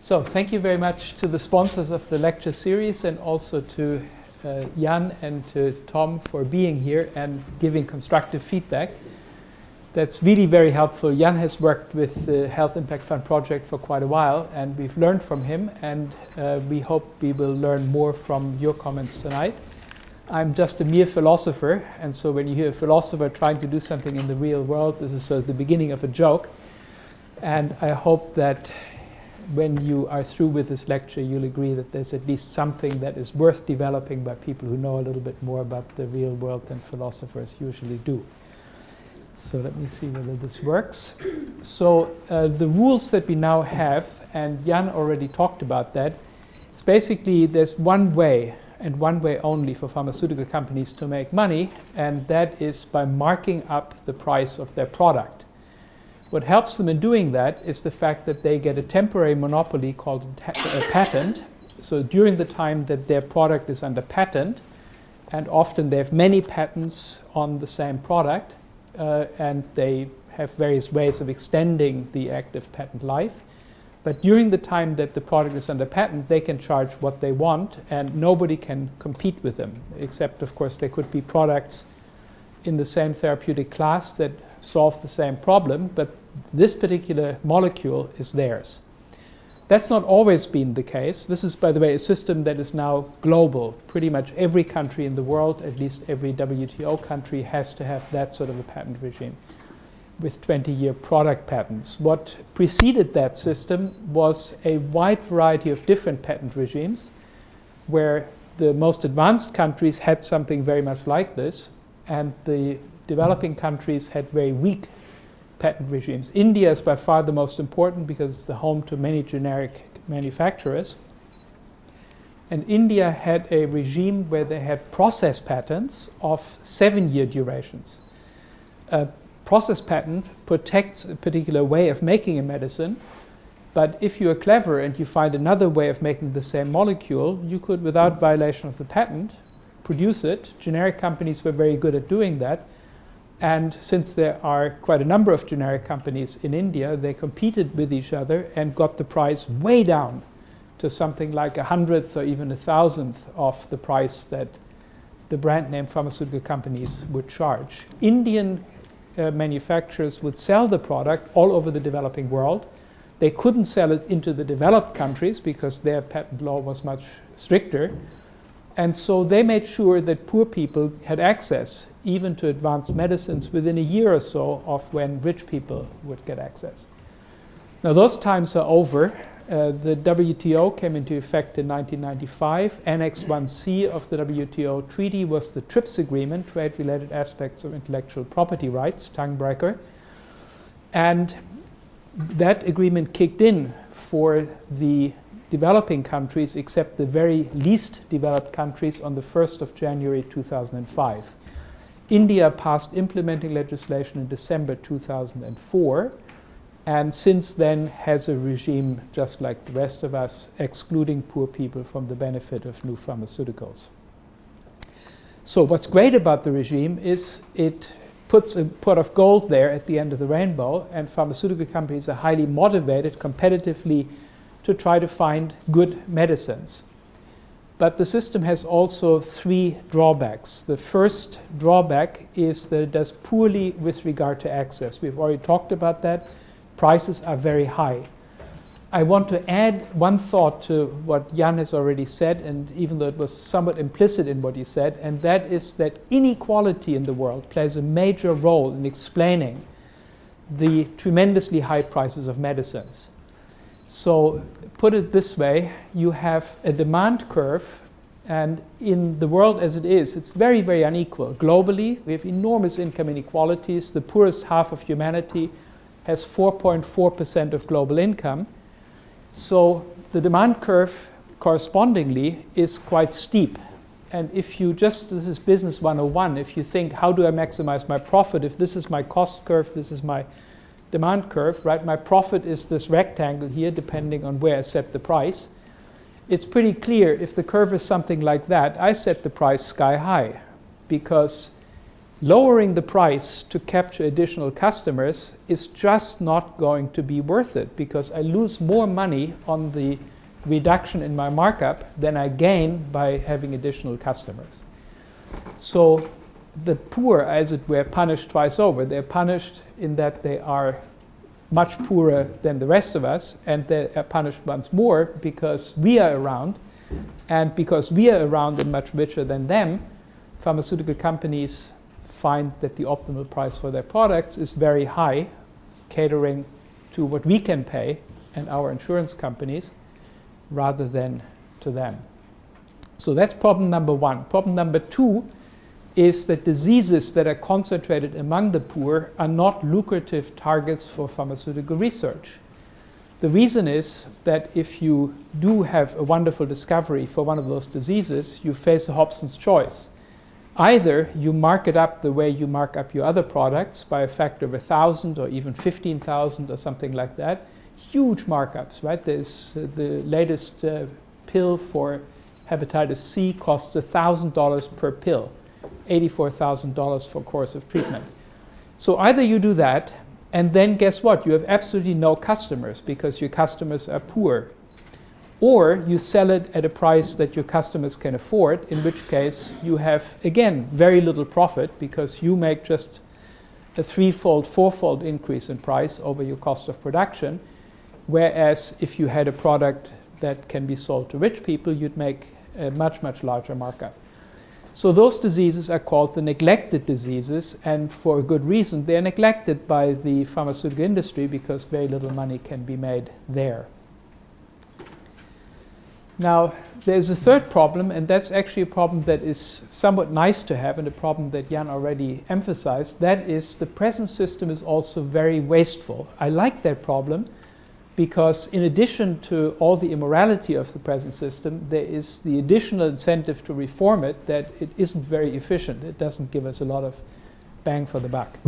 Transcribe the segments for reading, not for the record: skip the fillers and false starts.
So thank you very much to the sponsors of the lecture series and also to Jan and to Tom for being here and giving constructive feedback. That's really very helpful. Jan has worked with the Health Impact Fund project for quite a while, and we've learned from him, and we hope we will learn more from your comments tonight. I'm just a mere philosopher, and so when you hear a philosopher trying to do something in the real world, this is sort of the beginning of a joke. And I hope that when you are through with this lecture, you'll agree that there's at least something that is worth developing by people who know a little bit more about the real world than philosophers usually do. So let me see whether this works. So the rules that we now have, and Jan already talked about that, it's basically there's one way and one way only for pharmaceutical companies to make money, and that is by marking up the price of their product. What helps them in doing that is the fact that they get a temporary monopoly called a patent. So during the time that their product is under patent, and often they have many patents on the same product, and they have various ways of extending the active patent life. But during the time that the product is under patent, they can charge what they want, and nobody can compete with them, except, of course, there could be products in the same therapeutic class that solve the same problem, but this particular molecule is theirs. That's not always been the case. This is, by the way, a system that is now global. Pretty much every country in the world, at least every WTO country, has to have that sort of a patent regime with 20-year product patents. What preceded that system was a wide variety of different patent regimes, where the most advanced countries had something very much like this, and the developing countries had very weak patent regimes. India is by far the most important because it's the home to many generic manufacturers. And India had a regime where they had process patents of 7-year durations. A process patent protects a particular way of making a medicine, but if you are clever and you find another way of making the same molecule, you could, without violation of the patent, produce it. Generic companies were very good at doing that. And since there are quite a number of generic companies in India, they competed with each other and got the price way down to something like 100th or even 1,000th of the price that the brand name pharmaceutical companies would charge. Indian manufacturers would sell the product all over the developing world. They couldn't sell it into the developed countries because their patent law was much stricter. And so they made sure that poor people had access even to advanced medicines within a year or so of when rich people would get access. Now those times are over. The WTO came into effect in 1995. Annex 1C of the WTO treaty was the TRIPS agreement, trade-related aspects of intellectual property rights, tongue-breaker. And that agreement kicked in for the developing countries, except the very least developed countries, on the 1st of January 2005. India passed implementing legislation in December 2004, and since then has a regime just like the rest of us, excluding poor people from the benefit of new pharmaceuticals. So what's great about the regime is it puts a pot of gold there at the end of the rainbow, and pharmaceutical companies are highly motivated competitively to try to find good medicines. But the system has also 3 drawbacks. The first drawback is that it does poorly with regard to access. We've already talked about that. Prices are very high. I want to add one thought to what Jan has already said, and even though it was somewhat implicit in what he said, and that is that inequality in the world plays a major role in explaining the tremendously high prices of medicines. So put it this way, you have a demand curve, and in the world as it is, it's very, very unequal. Globally, we have enormous income inequalities. The poorest half of humanity has 4.4% of global income. So the demand curve correspondingly is quite steep. And if you just, this is business 101, if you think, how do I maximize my profit? If this is my cost curve, this is my demand curve, right? My profit is this rectangle here, depending on where I set the price. It's pretty clear if the curve is something like that, I set the price sky high, because lowering the price to capture additional customers is just not going to be worth it, because I lose more money on the reduction in my markup than I gain by having additional customers. So the poor, as it were, punished twice over. They're punished in that they are much poorer than the rest of us, and they are punished once more because we are around. And because we are around and much richer than them, pharmaceutical companies find that the optimal price for their products is very high, catering to what we can pay and our insurance companies rather than to them. So that's problem number one. Problem number two is that diseases that are concentrated among the poor are not lucrative targets for pharmaceutical research. The reason is that if you do have a wonderful discovery for one of those diseases, you face a Hobson's choice. Either you mark it up the way you mark up your other products by a factor of 1,000 or even 15,000 or something like that. Huge markups, right? There's the latest pill for hepatitis C costs $1,000 per pill, $84,000 for a course of treatment. So either you do that, and then guess what? You have absolutely no customers because your customers are poor. Or you sell it at a price that your customers can afford, in which case you have, again, very little profit because you make just a threefold, fourfold increase in price over your cost of production. Whereas if you had a product that can be sold to rich people, you'd make a much, much larger markup. So those diseases are called the neglected diseases, and for a good reason. They're neglected by the pharmaceutical industry because very little money can be made there. Now, there's a third problem, and that's actually a problem that is somewhat nice to have, and a problem that Jan already emphasized. That is, the present system is also very wasteful. I like that problem because in addition to all the immorality of the present system, there is the additional incentive to reform it that it isn't very efficient. It doesn't give us a lot of bang for the buck.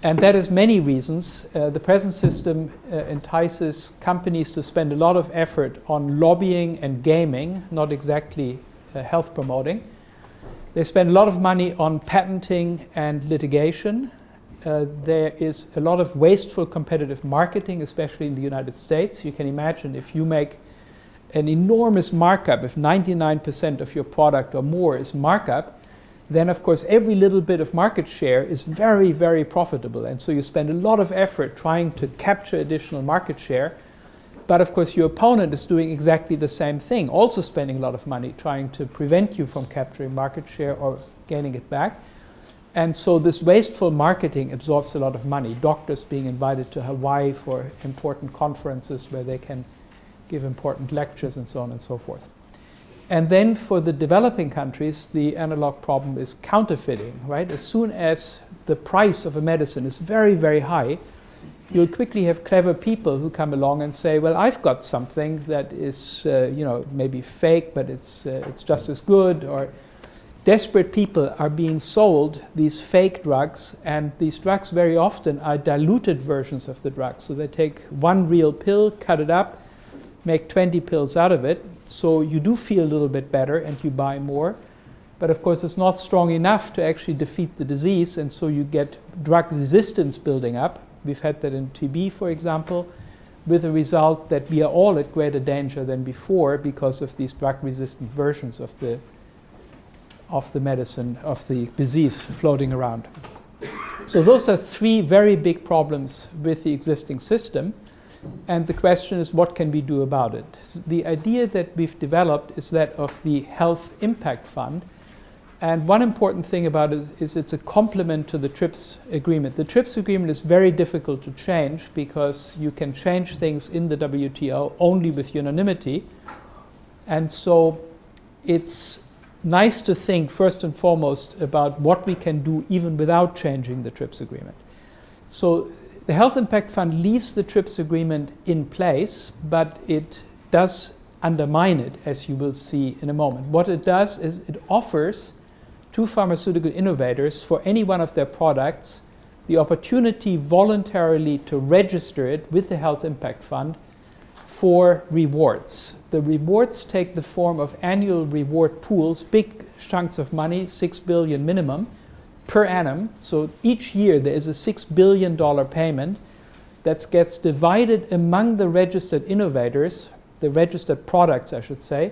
And that is many reasons. The present system entices companies to spend a lot of effort on lobbying and gaming, not exactly health promoting. They spend a lot of money on patenting and litigation. There is a lot of wasteful competitive marketing, especially in the United States. You can imagine if you make an enormous markup, if 99% of your product or more is markup, then of course every little bit of market share is very, very profitable. And so you spend a lot of effort trying to capture additional market share. But of course your opponent is doing exactly the same thing, also spending a lot of money trying to prevent you from capturing market share or gaining it back. And so this wasteful marketing absorbs a lot of money. Doctors being invited to Hawaii for important conferences where they can give important lectures and so on and so forth. And then for the developing countries, the analog problem is counterfeiting, right? As soon as the price of a medicine is very, very high, you'll quickly have clever people who come along and say, well, I've got something that is, maybe fake, but it's just as good. Or desperate people are being sold these fake drugs, and these drugs very often are diluted versions of the drug. So they take one real pill, cut it up, make 20 pills out of it. So you do feel a little bit better and you buy more. But of course it's not strong enough to actually defeat the disease, and so you get drug resistance building up. We've had that in TB, for example, with the result that we are all at greater danger than before because of these drug-resistant versions of the medicine, of the disease floating around. So those are three very big problems with the existing system. And the question is, what can we do about it? The idea that we've developed is that of the Health Impact Fund. And one important thing about it is it's a complement to the TRIPS agreement. The TRIPS agreement is very difficult to change because you can change things in the WTO only with unanimity. And so it's nice to think first and foremost about what we can do even without changing the TRIPS agreement. So the Health Impact Fund leaves the TRIPS agreement in place, but it does undermine it, as you will see in a moment. What it does is it offers to pharmaceutical innovators for any one of their products the opportunity voluntarily to register it with the Health Impact Fund for rewards. The rewards take the form of annual reward pools, big chunks of money, 6 billion minimum, per annum. So each year there is a $6 billion payment that gets divided among the registered innovators, the registered products, I should say,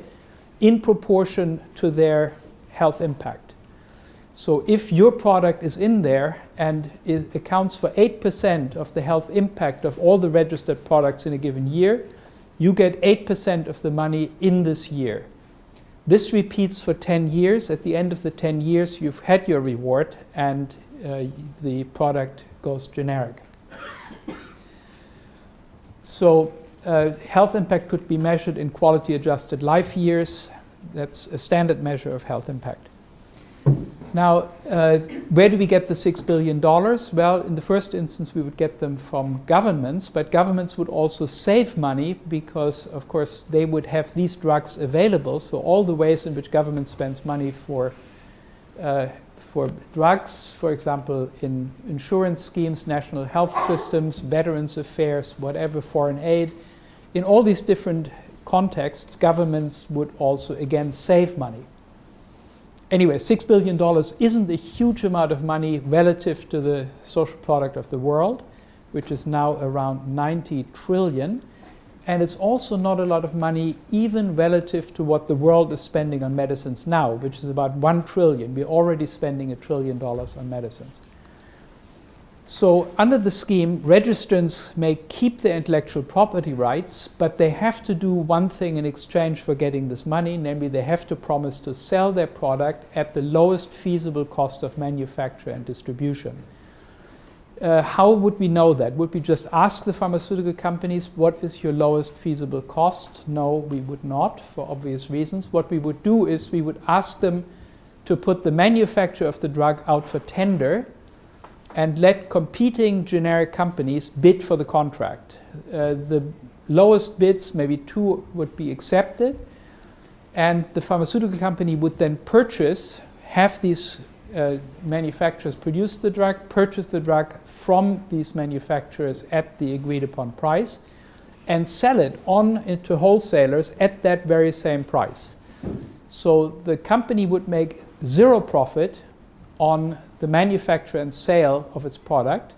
in proportion to their health impact. So if your product is in there and it accounts for 8% of the health impact of all the registered products in a given year, you get 8% of the money in this year. This repeats for 10 years. At the end of the 10 years, you've had your reward and the product goes generic. So health impact could be measured in quality-adjusted life years. That's a standard measure of health impact. Now, where do we get the $6 billion? Well, in the first instance, we would get them from governments, but governments would also save money because, of course, they would have these drugs available. So all the ways in which government spends money for drugs, for example, in insurance schemes, national health systems, veterans affairs, whatever, foreign aid, in all these different contexts, governments would also, again, save money. Anyway, $6 billion isn't a huge amount of money relative to the social product of the world, which is now around 90 trillion. And it's also not a lot of money even relative to what the world is spending on medicines now, which is about 1 trillion. We're already spending $1 trillion on medicines. So under the scheme, registrants may keep their intellectual property rights, but they have to do one thing in exchange for getting this money, namely they have to promise to sell their product at the lowest feasible cost of manufacture and distribution. How would we know that? Would we just ask the pharmaceutical companies, what is your lowest feasible cost? No, we would not, for obvious reasons. What we would do is we would ask them to put the manufacture of the drug out for tender and let competing generic companies bid for the contract. The lowest bids, maybe 2, would be accepted, and the pharmaceutical company would then purchase, have these manufacturers produce the drug, purchase the drug from these manufacturers at the agreed upon price, and sell it on to wholesalers at that very same price. So the company would make 0 profit on the manufacture and sale of its product.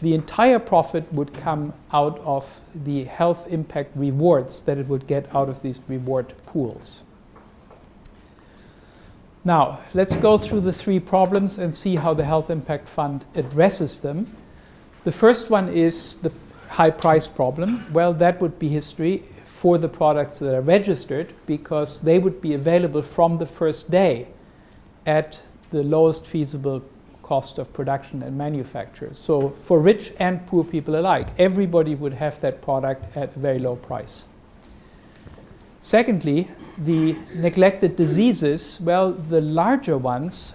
The entire profit would come out of the health impact rewards that it would get out of these reward pools. Now, let's go through the 3 problems and see how the Health Impact Fund addresses them. The first one is the high price problem. Well, that would be history for the products that are registered because they would be available from the first day at the lowest feasible cost of production and manufacture. So for rich and poor people alike, everybody would have that product at a very low price. Secondly, the neglected diseases, well, the larger ones,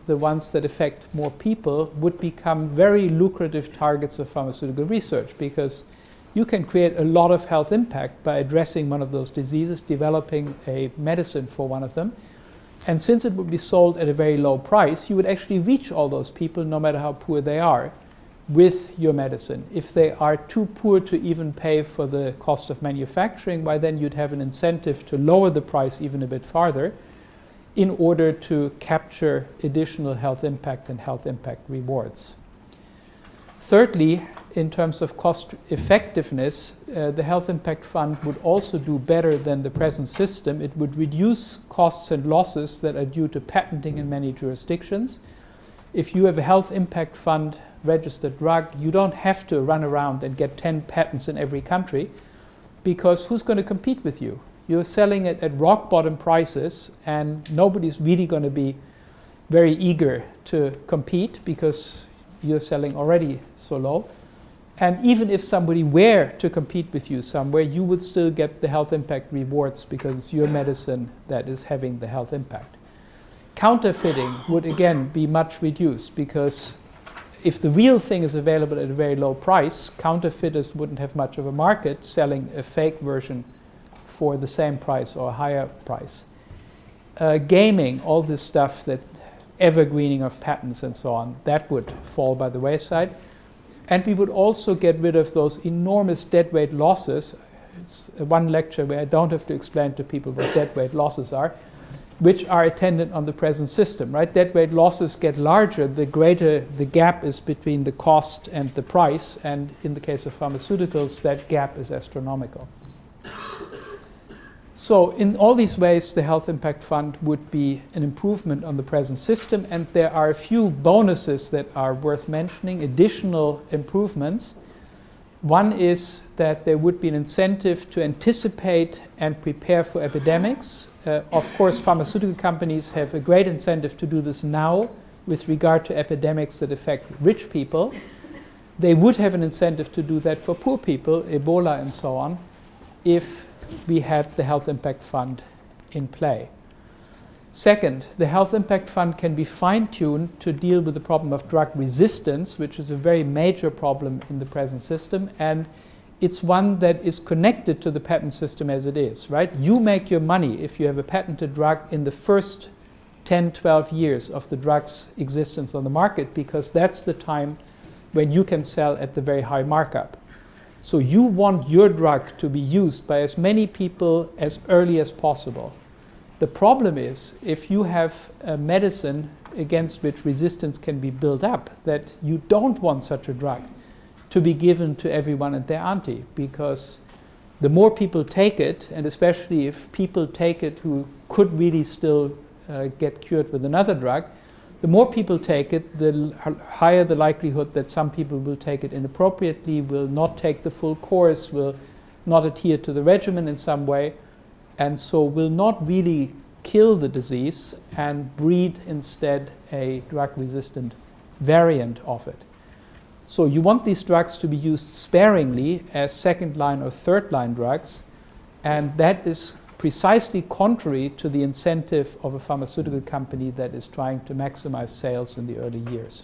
the ones that affect more people, would become very lucrative targets of pharmaceutical research because you can create a lot of health impact by addressing one of those diseases, developing a medicine for one of them. And since it would be sold at a very low price, you would actually reach all those people, no matter how poor they are, with your medicine. If they are too poor to even pay for the cost of manufacturing, why then you'd have an incentive to lower the price even a bit farther in order to capture additional health impact and health impact rewards. Thirdly, in terms of cost effectiveness, the Health Impact Fund would also do better than the present system. It would reduce costs and losses that are due to patenting in many jurisdictions. If you have a Health Impact Fund registered drug, you don't have to run around and get 10 patents in every country because who's going to compete with you? You're selling it at rock bottom prices and nobody's really going to be very eager to compete because you're selling already so low. And even if somebody were to compete with you somewhere, you would still get the health impact rewards because it's your medicine that is having the health impact. Counterfeiting would again be much reduced because if the real thing is available at a very low price, counterfeiters wouldn't have much of a market selling a fake version for the same price or a higher price. Gaming, all this stuff that evergreening of patents and so on, that would fall by the wayside. And we would also get rid of those enormous deadweight losses. It's one lecture where I don't have to explain to people what deadweight losses are. which are attendant on the present system, right? That way losses get larger, the greater the gap is between the cost and the price, and in the case of pharmaceuticals, that gap is astronomical. So in all these ways, the Health Impact Fund would be an improvement on the present system, and there are a few bonuses that are worth mentioning, additional improvements. One is that there would be an incentive to anticipate and prepare for epidemics. Of course, pharmaceutical companies have a great incentive to do this now with regard to epidemics that affect rich people. They would have an incentive to do that for poor people, Ebola and so on, if we had the Health Impact Fund in play. Second, the Health Impact Fund can be fine-tuned to deal with the problem of drug resistance, which is a very major problem in the present system, and it's one that is connected to the patent system as it is, right? You make your money if you have a patented drug in the first 10, 12 years of the drug's existence on the market, because that's the time when you can sell at the very high markup. So you want your drug to be used by as many people as early as possible. The problem is, if you have a medicine against which resistance can be built up, that you don't want such a drug to be given to everyone and their auntie, because the more people take it, and especially if people take it who could really still get cured with another drug, the more people take it, the higher the likelihood that some people will take it inappropriately, will not take the full course, will not adhere to the regimen in some way, and so will not really kill the disease and breed instead a drug-resistant variant of it. So you want these drugs to be used sparingly as second-line or third-line drugs, and that is precisely contrary to the incentive of a pharmaceutical company that is trying to maximize sales in the early years.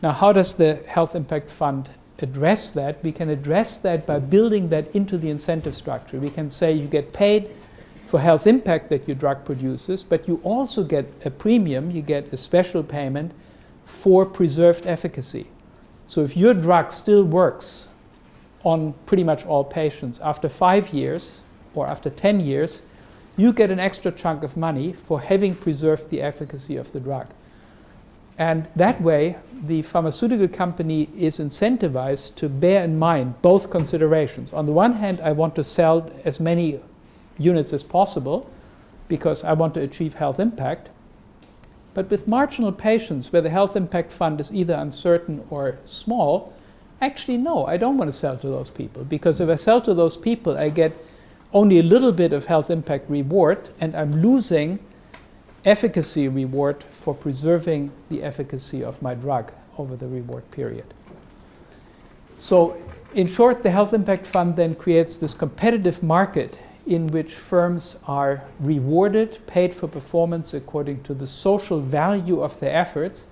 Now, how does the Health Impact Fund address that? We can address that by building that into the incentive structure. We can say you get paid for health impact that your drug produces, but you also get a premium, you get a special payment for preserved efficacy. So if your drug still works on pretty much all patients after 5 years or after 10 years, you get an extra chunk of money for having preserved the efficacy of the drug. And that way, the pharmaceutical company is incentivized to bear in mind both considerations. On the one hand, I want to sell as many units as possible because I want to achieve health impact. But with marginal patients where the Health Impact Fund is either uncertain or small, actually no, I don't want to sell to those people, because if I sell to those people, I get only a little bit of health impact reward, and I'm losing efficacy reward for preserving the efficacy of my drug over the reward period. So in short, the Health Impact Fund then creates this competitive market in which firms are rewarded, paid for performance according to the social value of their efforts.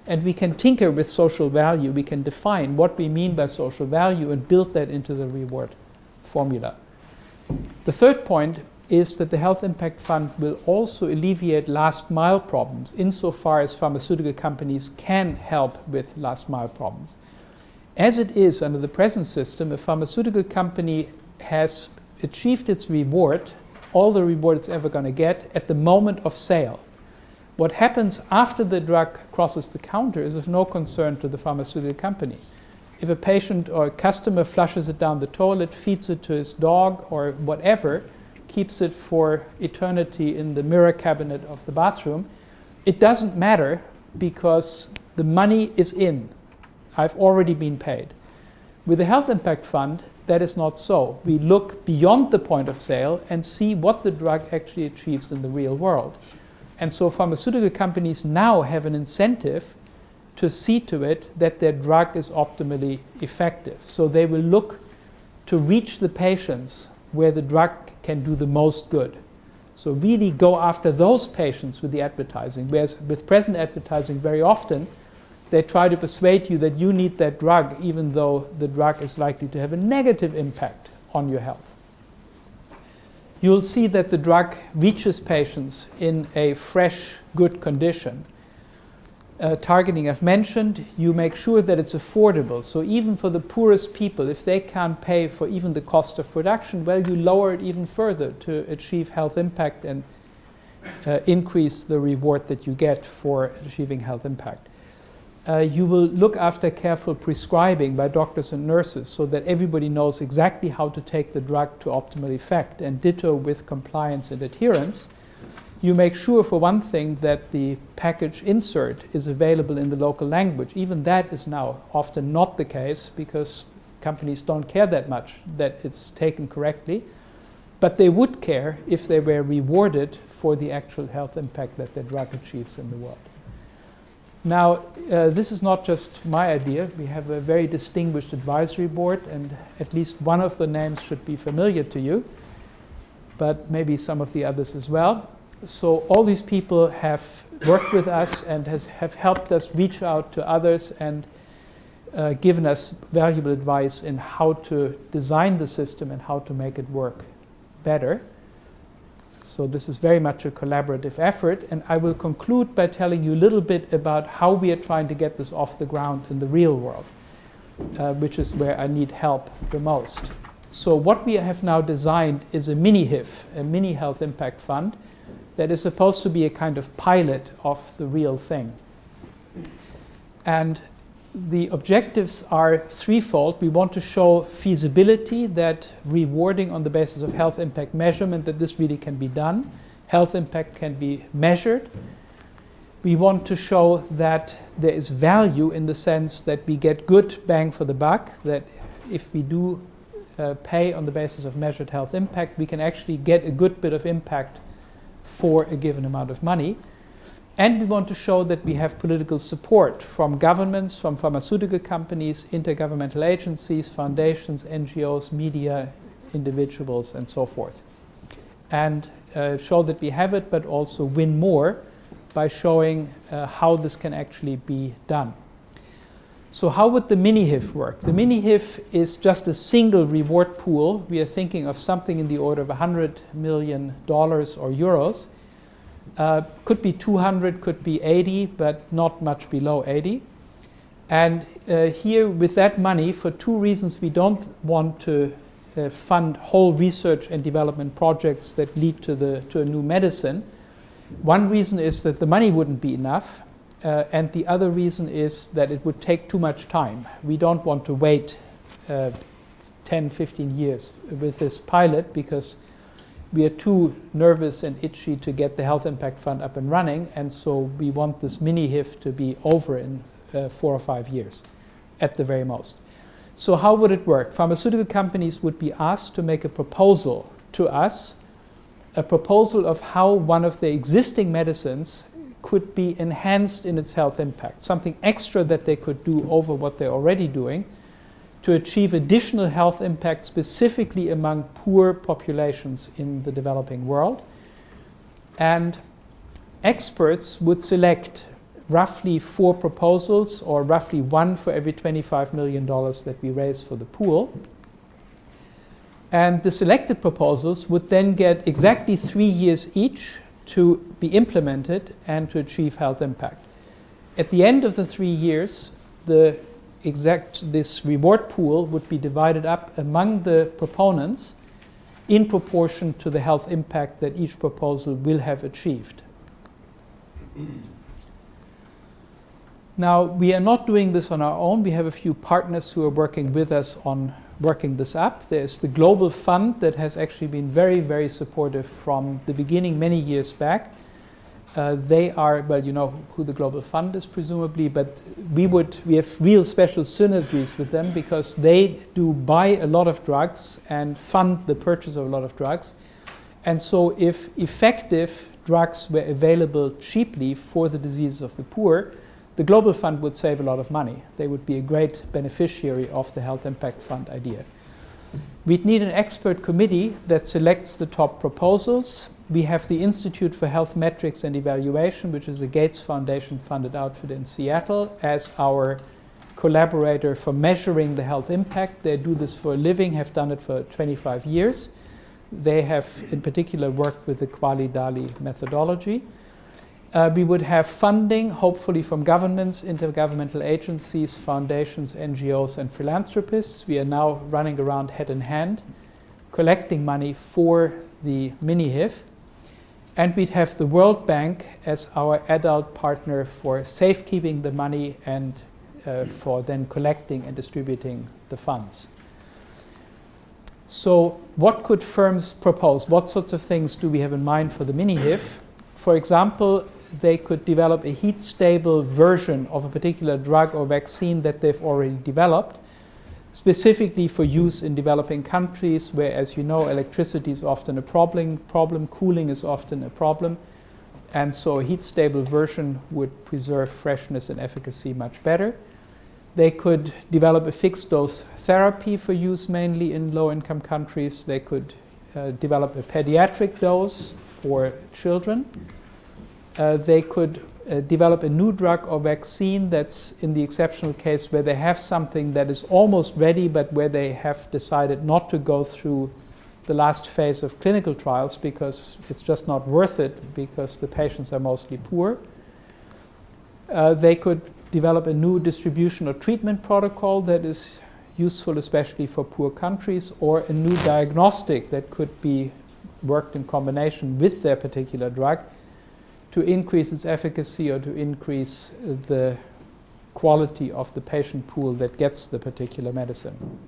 And we can tinker with social value. We can define what we mean by social value and build that into the reward formula. The third point is that the Health Impact Fund will also alleviate last mile problems insofar as pharmaceutical companies can help with last mile problems. As it is under the present system, a pharmaceutical company has achieved its reward, all the reward it's ever going to get, at the moment of sale. What happens after the drug crosses the counter is of no concern to the pharmaceutical company. If a patient or a customer flushes it down the toilet, feeds it to his dog or whatever, keeps it for eternity in the mirror cabinet of the bathroom, it doesn't matter because the money is in. I've already been paid. With the Health Impact Fund, that is not so. We look beyond the point of sale and see what the drug actually achieves in the real world. And so pharmaceutical companies now have an incentive to see to it that their drug is optimally effective. So they will look to reach the patients where the drug can do the most good. So really go after those patients with the advertising, whereas with present advertising very often they try to persuade you that you need that drug even though the drug is likely to have a negative impact on your health. You'll see that the drug reaches patients in a fresh, good condition. Targeting I've mentioned, you make sure that it's affordable. So even for the poorest people, if they can't pay for even the cost of production, well, you lower it even further to achieve health impact and increase the reward that you get for achieving health impact. You will look after careful prescribing by doctors and nurses so that everybody knows exactly how to take the drug to optimal effect, and ditto with compliance and adherence. You make sure, for one thing, that the package insert is available in the local language. Even that is now often not the case because companies don't care that much that it's taken correctly. But they would care if they were rewarded for the actual health impact that their drug achieves in the world. Now, this is not just my idea. We have a very distinguished advisory board, and at least one of the names should be familiar to you, but maybe some of the others as well. So all these people have worked with us and have helped us reach out to others and given us valuable advice in how to design the system and how to make it work better. So this is very much a collaborative effort, and I will conclude by telling you a little bit about how we are trying to get this off the ground in the real world, which is where I need help the most. So what we have now designed is a Mini-HIF, a mini health impact fund, that is supposed to be a kind of pilot of the real thing. And the objectives are threefold. We want to show feasibility, that rewarding on the basis of health impact measurement, that this really can be done. Health impact can be measured. We want to show that there is value in the sense that we get good bang for the buck, that if we do pay on the basis of measured health impact, we can actually get a good bit of impact for a given amount of money. And we want to show that we have political support from governments, from pharmaceutical companies, intergovernmental agencies, foundations, NGOs, media, individuals, and so forth. And show that we have it, but also win more by showing how this can actually be done. So how would the Mini-HIF work? The Mini-HIF is just a single reward pool. We are thinking of something in the order of $100 million or euros. Could be 200, could be 80, but not much below 80. And here, with that money, for two reasons, we don't want to fund whole research and development projects that lead to a new medicine. One reason is that the money wouldn't be enough, and the other reason is that it would take too much time. We don't want to wait 10, 15 years with this pilot because we are too nervous and itchy to get the Health Impact Fund up and running, and so we want this Mini-HIF to be over in 4 or 5 years at the very most. So how would it work? Pharmaceutical companies would be asked to make a proposal to us, a proposal of how one of the existing medicines could be enhanced in its health impact, something extra that they could do over what they're already doing, to achieve additional health impact specifically among poor populations in the developing world. And experts would select roughly 4 proposals, or roughly 1 for every $25 million that we raise for the pool. And the selected proposals would then get exactly 3 years each to be implemented and to achieve health impact. At the end of the 3 years, this reward pool would be divided up among the proponents in proportion to the health impact that each proposal will have achieved. Now, we are not doing this on our own. We have a few partners who are working with us on working this up. There's the Global Fund that has actually been very, very supportive from the beginning many years back. They are, well, you know who the Global Fund is presumably, but we have real special synergies with them because they do buy a lot of drugs and fund the purchase of a lot of drugs. And so if effective drugs were available cheaply for the diseases of the poor, the Global Fund would save a lot of money. They would be a great beneficiary of the Health Impact Fund idea. We'd need an expert committee that selects the top proposals. We have the Institute for Health Metrics and Evaluation, which is a Gates Foundation funded outfit in Seattle, as our collaborator for measuring the health impact. They do this for a living, have done it for 25 years. They have in particular worked with the Quali-Dali methodology. We would have funding, hopefully from governments, intergovernmental agencies, foundations, NGOs, and philanthropists. We are now running around head in hand, collecting money for the Mini-HIF. And we'd have the World Bank as our adult partner for safekeeping the money and for then collecting and distributing the funds. So what could firms propose? What sorts of things do we have in mind for the Mini-HIF? For example, they could develop a heat-stable version of a particular drug or vaccine that they've already developed, specifically for use in developing countries where, as you know, electricity is often a problem, cooling is often a problem, and so a heat-stable version would preserve freshness and efficacy much better. They could develop a fixed-dose therapy for use mainly in low-income countries. They could develop a pediatric dose for children. They could develop a new drug or vaccine that's in the exceptional case where they have something that is almost ready but where they have decided not to go through the last phase of clinical trials because it's just not worth it because the patients are mostly poor. They could develop a new distribution or treatment protocol that is useful especially for poor countries, or a new diagnostic that could be worked in combination with their particular drug to increase its efficacy or to increase the quality of the patient pool that gets the particular medicine.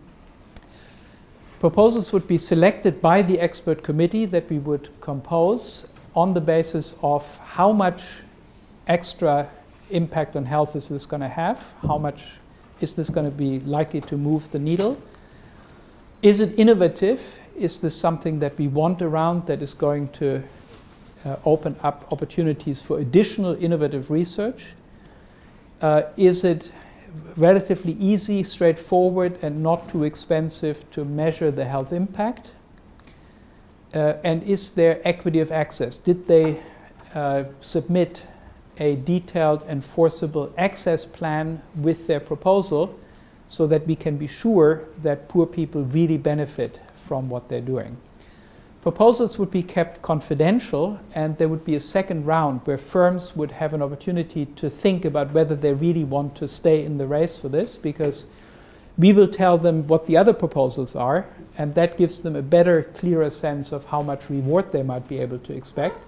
Proposals would be selected by the expert committee that we would compose on the basis of how much extra impact on health is this going to have, how much is this going to be likely to move the needle, is it innovative, is this something that we want around that is going to open up opportunities for additional innovative research, is it relatively easy, straightforward, and not too expensive to measure the health impact, and is there equity of access? Did they submit a detailed enforceable access plan with their proposal so that we can be sure that poor people really benefit from what they're doing? Proposals would be kept confidential, and there would be a second round where firms would have an opportunity to think about whether they really want to stay in the race for this, because we will tell them what the other proposals are, and that gives them a better, clearer sense of how much reward they might be able to expect.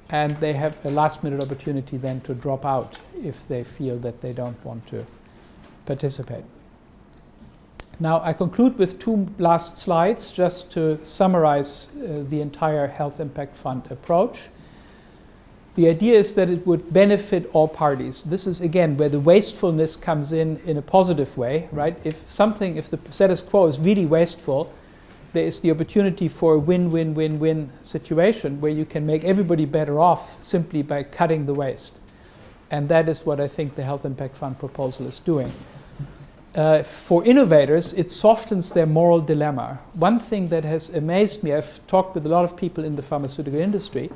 And they have a last-minute opportunity then to drop out if they feel that they don't want to participate. Now, I conclude with two last slides just to summarize the entire Health Impact Fund approach. The idea is that it would benefit all parties. This is, again, where the wastefulness comes in a positive way, right? If the status quo is really wasteful, there is the opportunity for a win-win-win-win situation where you can make everybody better off simply by cutting the waste. And that is what I think the Health Impact Fund proposal is doing. For innovators, it softens their moral dilemma. One thing that has amazed me, I've talked with a lot of people in the pharmaceutical industry,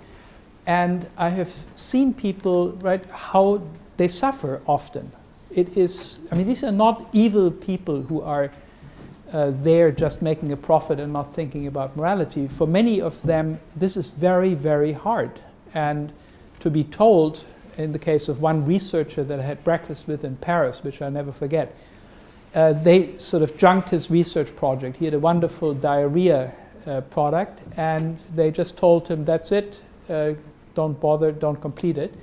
and I have seen people, right, how they suffer often. These are not evil people who are they're just making a profit and not thinking about morality. For many of them, this is very, very hard. And to be told, in the case of one researcher that I had breakfast with in Paris, which I'll never forget, they sort of junked his research project. He had a wonderful diarrhea product, and they just told him, that's it, don't bother, don't complete it.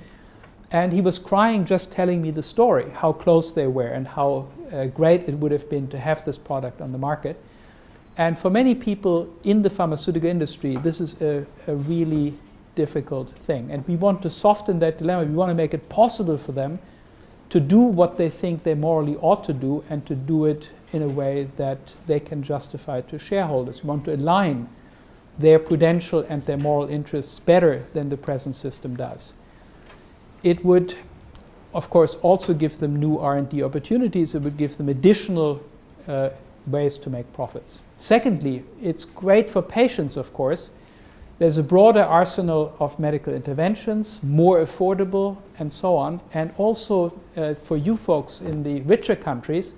And he was crying just telling me the story, how close they were and how great it would have been to have this product on the market. And for many people in the pharmaceutical industry, this is a really difficult thing. And we want to soften that dilemma. We want to make it possible for them to do what they think they morally ought to do and to do it in a way that they can justify to shareholders. We want to align their prudential and their moral interests better than the present system does. It would, of course, also give them new R&D opportunities. It would give them additional ways to make profits. Secondly, it's great for patients, of course. There's a broader arsenal of medical interventions, more affordable, and so on. And also for you folks in the richer countries,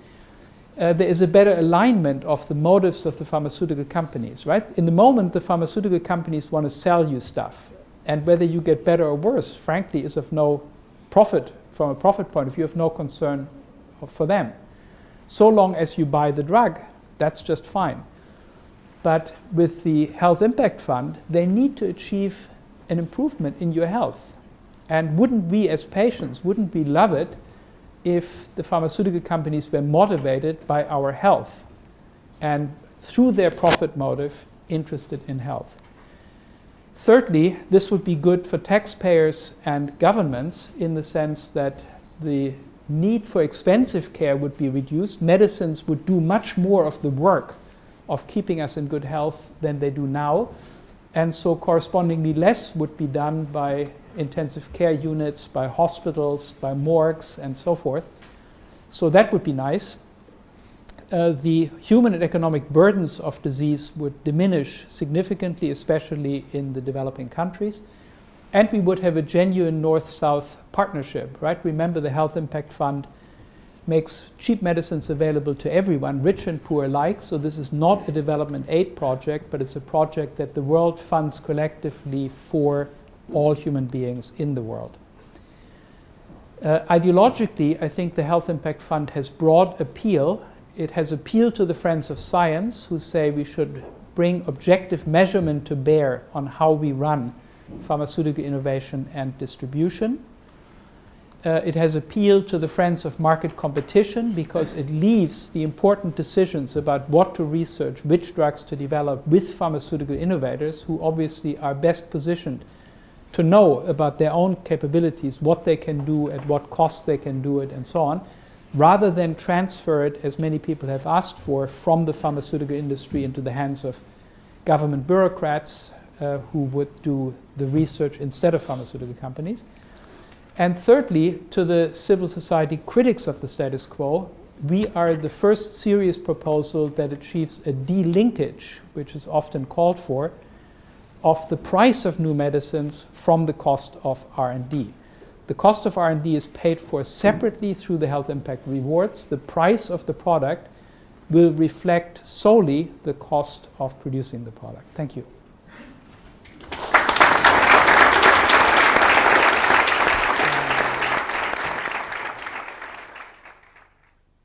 there is a better alignment of the motives of the pharmaceutical companies, right? In the moment, the pharmaceutical companies want to sell you stuff. And whether you get better or worse, frankly, is of no profit, from a profit point of view, of no concern for them. So long as you buy the drug, that's just fine. But with the Health Impact Fund, they need to achieve an improvement in your health. And wouldn't we as patients, wouldn't we love it if the pharmaceutical companies were motivated by our health and through their profit motive interested in health? Thirdly, this would be good for taxpayers and governments in the sense that the need for expensive care would be reduced. Medicines would do much more of the work of keeping us in good health than they do now. And so correspondingly less would be done by intensive care units, by hospitals, by morgues, and so forth. So that would be nice. The human and economic burdens of disease would diminish significantly, especially in the developing countries. And we would have a genuine North-South partnership, right? Remember, the Health Impact Fund makes cheap medicines available to everyone, rich and poor alike. So this is not a development aid project, but it's a project that the world funds collectively for all human beings in the world. Ideologically, I think the Health Impact Fund has broad appeal. It has appealed to the Friends of Science, who say we should bring objective measurement to bear on how we run pharmaceutical innovation and distribution. It has appealed to the Friends of Market Competition because it leaves the important decisions about what to research, which drugs to develop with pharmaceutical innovators who obviously are best positioned to know about their own capabilities, what they can do, at what cost they can do it, and so on, rather than transfer it, as many people have asked for, from the pharmaceutical industry into the hands of government bureaucrats who would do the research instead of pharmaceutical companies. And thirdly, to the civil society critics of the status quo, we are the first serious proposal that achieves a delinkage, which is often called for, of the price of new medicines from the cost of R&D. The cost of R&D is paid for separately through the health impact rewards. The price of the product will reflect solely the cost of producing the product. Thank you.